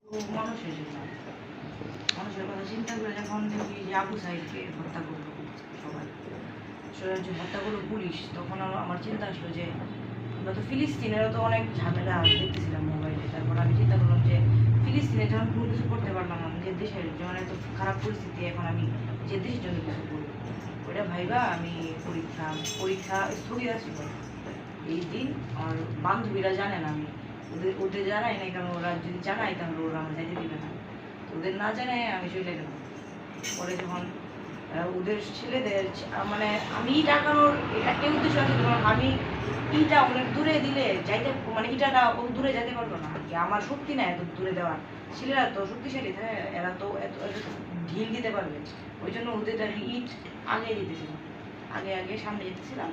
তো মানুষের জন্য মানুষের কথা চিন্তা করে যখন দেখি যে আবু সাইদকে হত্যা করলো সবাই যে হত্যা করলো পুলিশ, তখন আমার চিন্তা আসলো যে আমরা তো ফিলিস্তিনেরও তো অনেক ঝামেলা দেখতেছিলাম মোবাইলে। তারপর আমি চিন্তা করলাম যে ফিলিস্তিনে যখন কোনো কিছু করতে পারলাম না, যে দেশের যেমন এত খারাপ পরিস্থিতি, এখন আমি যে দেশের জন্য কিছু করবো, ওইটা ভাইবা আমি পরীক্ষা পরীক্ষা স্থগিত আছিল এই দিন। আর বান্ধবীরা জানে না, আমি ওদের ওদের জানাই নাই, কারণ ওরা যদি জানাই তাহলে ওরা আমার যাইতে দিবে না। ওদের না জানাই আমি চলে গেলাম। পরে যখন ওদের ছেলেদের মানে আমি টাকানোর একটাই উদ্দেশ্য আছে, কারণ আমি ইটা অনেক দূরে দিলে যাইতে, মানে ইটাটা ও দূরে যেতে পারবো না আর কি, আমার শক্তি না এত দূরে দেওয়ার। ছেলেরা তো শক্তিশালী, হ্যাঁ, এরা তো এত ঢিল দিতে পারবে। ওই জন্য ওদের আর ইট আগে দিতেছিলাম, আগে আগে সামনে যেতেছিলাম।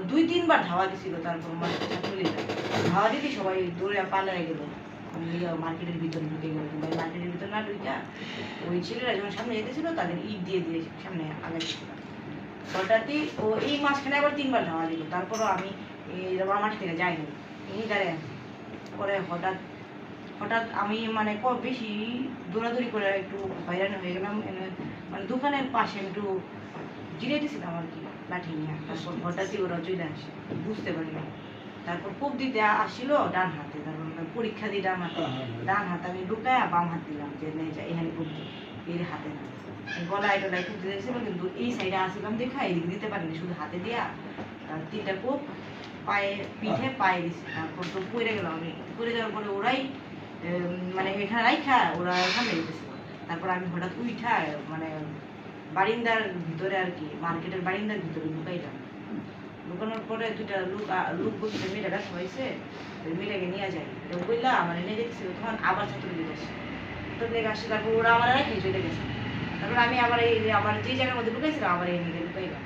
2-3 বার ধাওয়া দিছিল, তারপর মানে ছাত্রলীগরা ধাওয়া দিতে সবাই দৌড়ে পালায় গেল, মার্কেটের ভিতরে ঢুকে গেল। কিন্তু মার্কেটের ভিতরে না ঢুকে ওই ছেলেরা যখন সামনে যেতেছিল তাদের ইট দিয়ে দিয়ে সামনে আগাইছিল। হঠাৎই ও এই মাঝখানে আবার 3 বার ধাওয়া দিল, তারপরও আমি আমার মাঠ থেকে যাইনি, এই দাঁড়ায় আছি। পরে হঠাৎ হঠাৎ আমি মানে বেশি দৌড়াদৌড়ি করে একটু হয়রান হয়ে গেলাম। মানে দোকানের পাশে একটু জিরাইতেছিলাম আর কি, লাঠি নিয়ে। তারপর হঠাৎই ওরা চলে আসে, বুঝতে পারি না। তারপর কোপ দিতে আসছিল ডান হাতে, তারপর পরীক্ষা দিই ডান হাতে, ডান হাত আমি ঢুকায় বাম হাত দিলাম যে এখানে কোপ দিই, এর হাতে না। গলায় টলায় কোপ দিতে ছিল, কিন্তু এই সাইডে আসছিলাম দেখা এদিকে দিতে পারিনি, শুধু হাতে দিয়া 3টা কোপ পায়ে পিঠে পায়ে দিছি। তারপর তো পড়ে গেলাম আমি, পড়ে যাওয়ার পরে ওরাই মানে এখানে রাইখা ওরা ওখানে যেতেছিল। তারপর আমি হঠাৎ উইঠা মানে বারিন্দার ভিতরে আর কি, মার্কেটের বারিন্দার ভিতরে ঢুকাইলাম। ঢুকানোর পরে 2টা লোক বলছে মেয়েটা ব্যথা হয়েছে, মেয়েটাকে নিয়ে যায়, এটা বললা আমার নিয়ে যেতেছিল। তখন আবার ছাত্রলীগ আসে, ছাত্রলীগ আসে, তারপর ওরা আমার রেখে চলে গেছে। তারপর আমি আবার এই আমার যে জায়গার মধ্যে ঢুকাইছিলাম আবার এই নিয়ে ঢুকাইলাম।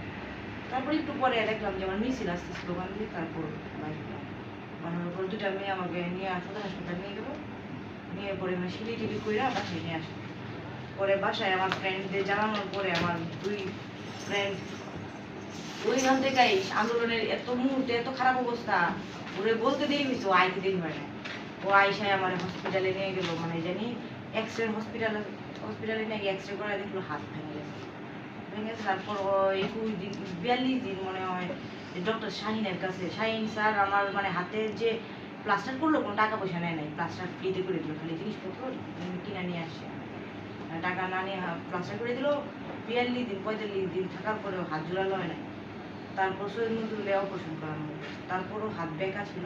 তারপর একটু পরে দেখলাম যে আমার মিছিল আসতেছিল ওখান দিয়ে, তারপর বানানোর পর 2টা মেয়ে আমাকে নিয়ে সদর হাসপাতাল নিয়ে গেলো। নিয়ে পরে আমি সিঁড়ি টিড়ি কইরা বাসায় নিয়ে আসি। পরে বাসায় আমার ফ্রেন্ডদের জানানোর পরে আমার 2 ফ্রেন্ড ওইখান থেকে আন্দোলনের এত মুহূর্তে এত খারাপ অবস্থা, ওরে বলতে দেরি হয়েছে, ও আইতে দেরি হয় না। ও আইসায় আমার হসপিটালে নিয়ে গেলো, মানে জানি এক্সরে হসপিটালে নিয়ে গিয়ে এক্সরে করা দেখলো হাত ভেঙে গেছে। ভেঙে গেছে। তারপর 21 দিন 42 দিন মনে হয় ডক্টর শাহিনের কাছে, শাহিন স্যার আমার মানে হাতে যে প্লাস্টার করলো, কোনো টাকা পয়সা নেয় নাই, প্লাস্টার ফ্রিতে করে দিল, খালি জিনিসপত্র কিনে নিয়ে আসে, টাকা না নিয়ে প্লাস্টার করে দিল। 42 দিন 45 দিন থাকার পরেও হাত জোড়ালো হয় নাই। তারপর শরীর নজরুলে অপারেশন করানো হলো, তারপরও হাত বেঁকা ছিল।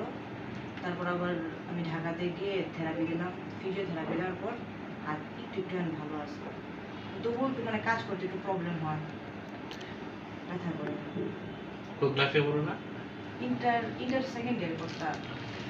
তারপর আবার আমি ঢাকাতে গিয়ে থেরাপি দিলাম, ফিজিওথেরাপি দেওয়ার পর হাত একটু একটু ভালো আছে, তবুও একটু মানে কাজ করতে একটু প্রবলেম হয়, ব্যথা করে। কোন ক্লাসে পড়ো না? ইন্টার সেকেন্ড ইয়ার করতে